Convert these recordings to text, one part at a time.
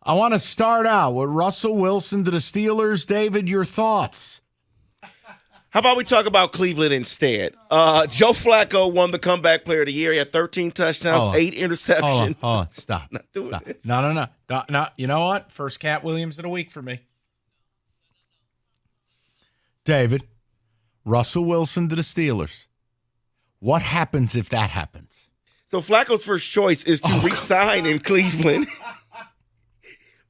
I want to start out with Russell Wilson to the Steelers. David, your thoughts? How about we talk about Cleveland instead? Joe Flacco won the comeback player of the year. He had 13 touchdowns, 8 interceptions. Hold on. Stop. Not doing Stop. this. No. You know what? First Cat Williams of the week for me. David, Russell Wilson to the Steelers. What happens if that happens? So Flacco's first choice is to resign in Cleveland.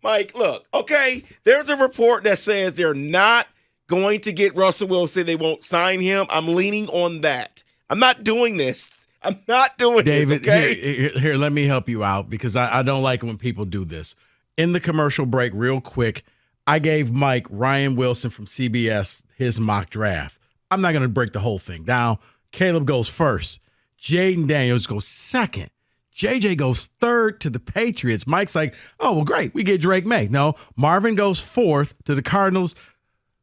Mike, look, okay, there's a report that says they're not going to get Russell Wilson. They won't sign him. I'm leaning on that. I'm not doing this. I'm not doing David, this, okay? Here, let me help you out because I don't like it when people do this. In the commercial break, real quick, I gave Mike Ryan Wilson from CBS his mock draft. I'm not going to break the whole thing down. Caleb goes first. Jaden Daniels goes second. JJ goes third to the Patriots. Mike's like, oh, well, great. We get Drake May. No, Marvin goes fourth to the Cardinals.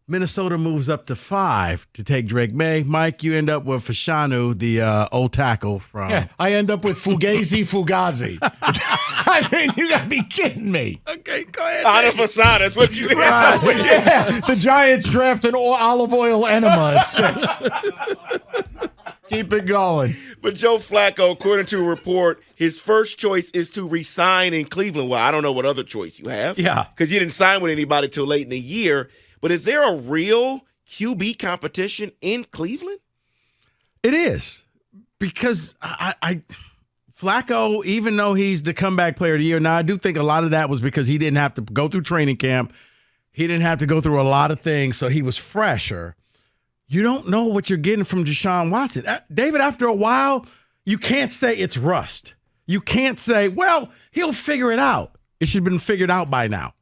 Minnesota moves up to 5 to take Drake May. Mike, you end up with Fashanu, the old tackle from. Yeah, I end up with Fugazi. I mean, you got to be kidding me. Okay, go ahead. Ana Fasada, that's what you have. Yeah, the Giants draft an olive oil enema at 6. Keep it going. But Joe Flacco, according to a report, his first choice is to resign in Cleveland. Well, I don't know what other choice you have. Yeah. Because you didn't sign with anybody till late in the year. But is there a real QB competition in Cleveland? It is. Because I Flacco, even though he's the comeback player of the year, now I do think a lot of that was because he didn't have to go through training camp. He didn't have to go through a lot of things, so he was fresher. You don't know what you're getting from Deshaun Watson. David, after a while, you can't say it's rust. You can't say, well, he'll figure it out. It should have been figured out by now.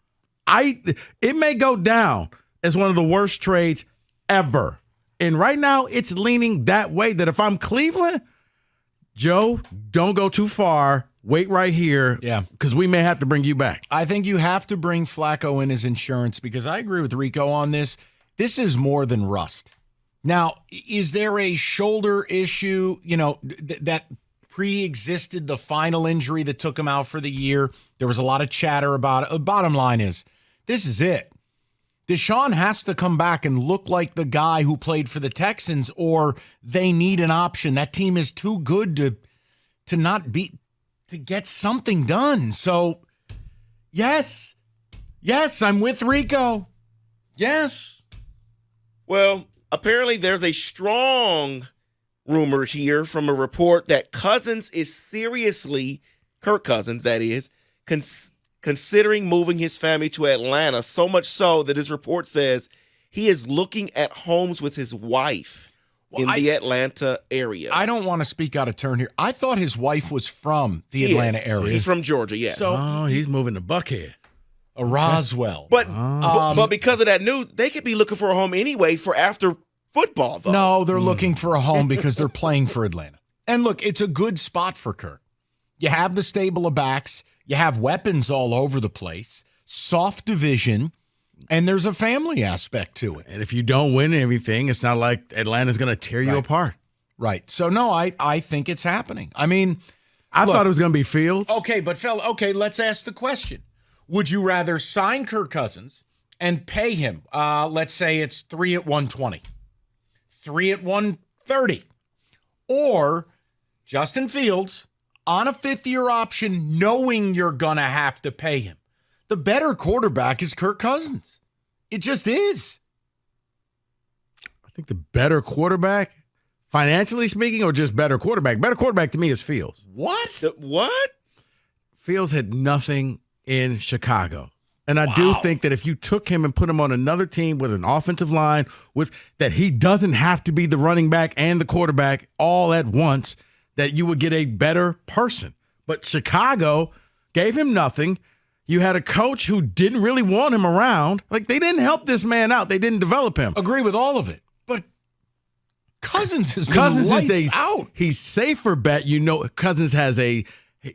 It may go down as one of the worst trades ever. And right now, it's leaning that way that if I'm Cleveland, Joe, don't go too far. Wait right here. Yeah. Because we may have to bring you back. I think you have to bring Flacco in as insurance because I agree with Rico on this. This is more than rust. Now, is there a shoulder issue, that pre-existed the final injury that took him out for the year? There was a lot of chatter about it. The bottom line is, this is it. Deshaun has to come back and look like the guy who played for the Texans, or they need an option. That team is too good to get something done. So, yes, I'm with Rico. Yes. Well, apparently there's a strong rumor here from a report that Cousins is seriously, Kirk Cousins, that is, considering moving his family to Atlanta, so much so that his report says he is looking at homes with his wife in the Atlanta area. I don't want to speak out of turn here. I thought his wife was from the Atlanta area. He's from Georgia, yes. So, he's moving to Buckhead. Roswell. But because of that news, they could be looking for a home anyway for after football, though. No, they're looking for a home because they're playing for Atlanta. And look, it's a good spot for Kirk. You have the stable of backs. You have weapons all over the place. Soft division. And there's a family aspect to it. And if you don't win anything, it's not like Atlanta's going to tear you apart. Right. So, no, I think it's happening. I mean, I thought it was going to be Fields. Okay, but let's ask the question. Would you rather sign Kirk Cousins and pay him, let's say it's 3 at 120, 3 at 130, or Justin Fields on a 5th-year option knowing you're going to have to pay him? The better quarterback is Kirk Cousins. It just is. I think the better quarterback, financially speaking, or just better quarterback? Better quarterback to me is Fields. What? What? Fields had nothing in Chicago. And I do think that if you took him and put him on another team with an offensive line, with that he doesn't have to be the running back and the quarterback all at once, that you would get a better person. But Chicago gave him nothing. You had a coach who didn't really want him around. Like, they didn't help this man out. They didn't develop him. Agree with all of it. But Cousins has been lights out. He's safer bet. Cousins has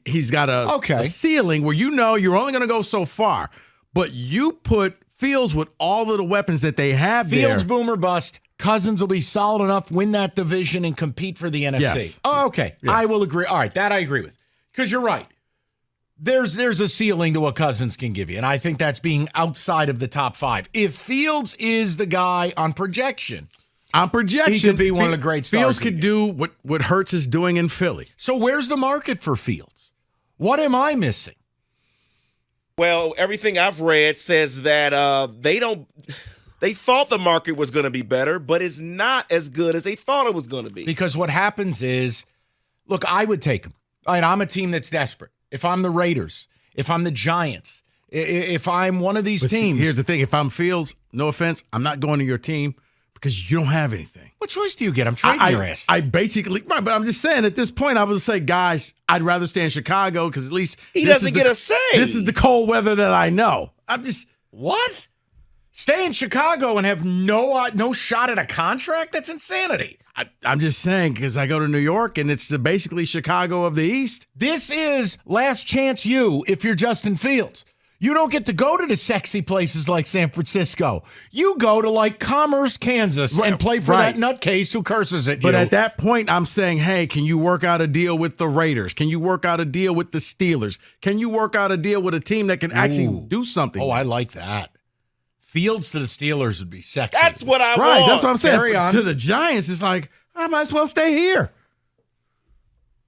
he's got a ceiling where you're only going to go so far. But you put Fields with all of the weapons that they have Fields, boom or bust. Cousins will be solid enough, win that division, and compete for the NFC. Yes. Oh, okay. Yeah. I will agree. All right, that I agree with. Because you're right. there's a ceiling to what Cousins can give you, and I think that's being outside of the top 5. If Fields is the guy on projection, he could be one of the great stars. Fields could do what Hurts is doing in Philly. So where's the market for Fields? What am I missing? Well, everything I've read says that they thought the market was going to be better, but it's not as good as they thought it was going to be. Because what happens is, look, I would take him. I'm a team that's desperate. If I'm the Raiders, if I'm the Giants, if I'm one of these teams. Here's the thing. If I'm Fields, no offense, I'm not going to your team because you don't have anything. What choice do you get? I'm trading your ass. I basically, right, but I'm just saying at this point, I would say, guys, I'd rather stay in Chicago because at least he doesn't get a say. This is the cold weather that I know. What? Stay in Chicago and have no shot at a contract? That's insanity. I'm just saying because I go to New York and it's basically Chicago of the East. This is last chance you if you're Justin Fields. You don't get to go to the sexy places like San Francisco. You go to like Commerce, Kansas, and play for that nutcase who curses at you. But at that point, I'm saying, hey, can you work out a deal with the Raiders? Can you work out a deal with the Steelers? Can you work out a deal with a team that can actually do something? Oh, I like that. Fields to the Steelers would be sexy. That's what I want. Right, that's what I'm saying. Carry on. To the Giants, it's like, I might as well stay here.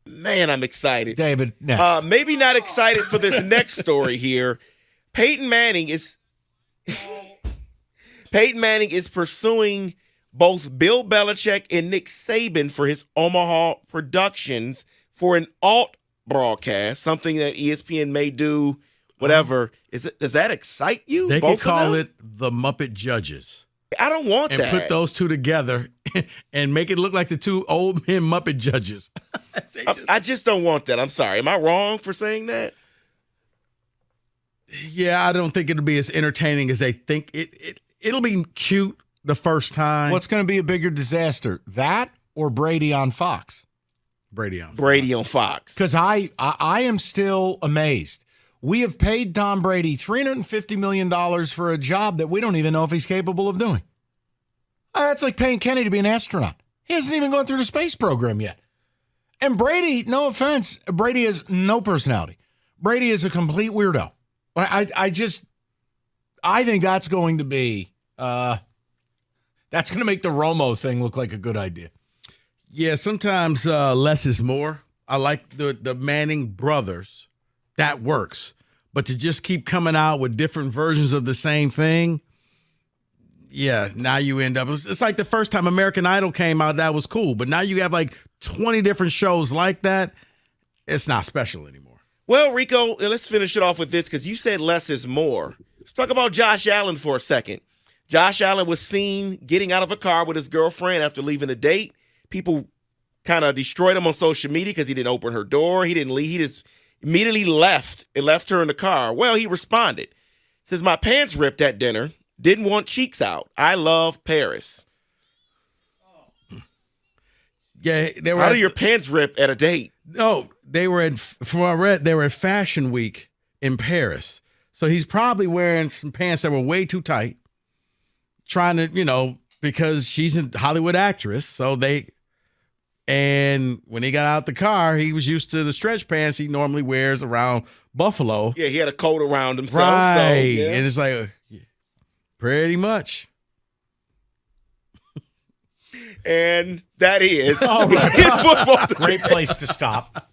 Man, I'm excited. David, next. Maybe not excited for this next story here. Peyton Manning is pursuing both Bill Belichick and Nick Saban for his Omaha Productions for an alt broadcast, something that ESPN may do, whatever. Does that excite you? They both could call it the Muppet Judges. I don't want and that. Put those two together and make it look like the two old men Muppet Judges. I just don't want that. I'm sorry. Am I wrong for saying that? Yeah, I don't think it'll be as entertaining as they think. It'll be cute the first time. What's going to be a bigger disaster, that or Brady on Fox? Brady on Fox. Because I am still amazed. We have paid Tom Brady $350 million for a job that we don't even know if he's capable of doing. That's like paying Kenny to be an astronaut. He hasn't even gone through the space program yet. And Brady, no offense, Brady has no personality. Brady is a complete weirdo. I think that's going to be that's going to make the Romo thing look like a good idea. Yeah, sometimes less is more. I like the Manning brothers. That works. But to just keep coming out with different versions of the same thing, yeah, now you end up. It's like the first time American Idol came out, that was cool. But now you have like 20 different shows like that. It's not special anymore. Well, Rico, let's finish it off with this because you said less is more. Let's talk about Josh Allen for a second. Josh Allen was seen getting out of a car with his girlfriend after leaving a date. People kind of destroyed him on social media because he didn't open her door. He didn't leave. He just immediately left and left her in the car. Well, he responded. Says, my pants ripped at dinner. Didn't want cheeks out. I love Paris. Yeah, they were. How do your pants rip at a date? No, they were from what I read, they were at Fashion Week in Paris. So he's probably wearing some pants that were way too tight, trying to, because she's a Hollywood actress. And when he got out the car, he was used to the stretch pants he normally wears around Buffalo. Yeah, he had a coat around himself. Right. So, yeah. And it's like, pretty much. And that is All right. football. Great place to stop.